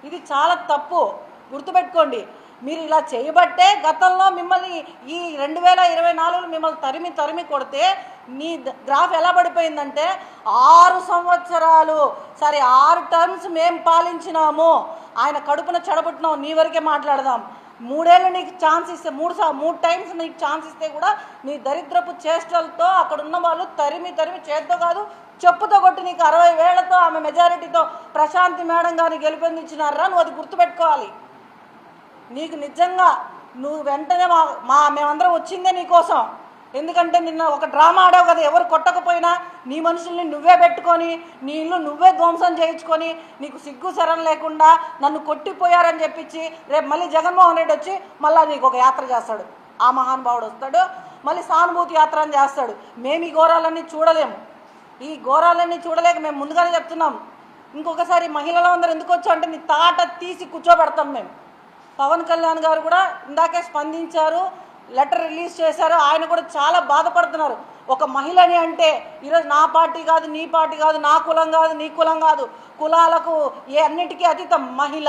ఇది చాలా తప్పు, గుర్తుపెట్టుకోండి. మీరు ఇలా చేయబట్టే గతంలో మిమ్మల్ని ఈ 2024 మిమ్మల్ని తరిమి తరిమి కొడితే నీ గ్రాఫ్ ఎలా పడిపోయిందంటే 6 సంవత్సరాలు సరే 6 టర్మ్స్ మేము పాలించినాము, ఆయన కడుపున చెడబుట్టినాం, నీ వరకే మాట్లాడదాం. 3 ఏళ్ళు నీకు ఛాన్స్ ఇస్తే 3 టైమ్స్ నీకు ఛాన్స్ ఇస్తే కూడా నీ దరిద్రపు చేష్టలతో అక్కడ ఉన్న వాళ్ళు తరిమి తరిమి చేత్తో కాదు చెప్పుతో కొట్టి నీకు 60,000తో ఆమె మెజారిటీతో ప్రశాంతి మేడం గారిని గెలుపొందించినారా. నువ్వు అది గుర్తుపెట్టుకోవాలి. నీకు నిజంగా నువ్వు వెంటనే మేమందరం వచ్చిందే నీకోసం. ఎందుకంటే నిన్న ఒక డ్రామా ఆడావు కదా, ఎవరు కొట్టకపోయినా నీ మనుషుల్ని నువ్వే పెట్టుకొని నీ ఇల్లు నువ్వే ధ్వంసం చేయించుకొని నీకు సిగ్గు శరం లేకుండా నన్ను కొట్టిపోయారని చెప్పించి రేపు మళ్ళీ జగన్మోహన్ రెడ్డి వచ్చి మళ్ళీ నీకు ఒక యాత్ర చేస్తాడు. ఆ మహానుభావుడు వస్తాడు, మళ్ళీ సానుభూతి యాత్ర అని చేస్తాడు. మేము ఈ ఘోరాలన్నీ చూడలేము. ఈ ఘోరాలన్నీ చూడలేక మేము ముందుగానే చెప్తున్నాం. ఇంకొకసారి మహిళలు అందరూ ఎందుకు వచ్చావు అంటే నీ తాట తీసి కూర్చోబెడతాం మేము. పవన్ కళ్యాణ్ గారు కూడా ఇందాకే స్పందించారు, లెటర్ రిలీజ్ చేశారు. ఆయన కూడా చాలా బాధపడుతున్నారు. ఒక మహిళని అంటే ఈరోజు నా పార్టీ కాదు, నీ పార్టీ కాదు, నా కులం కాదు, నీ కులం కాదు, కులాలకు అన్నిటికీ అతీతం మహిళ.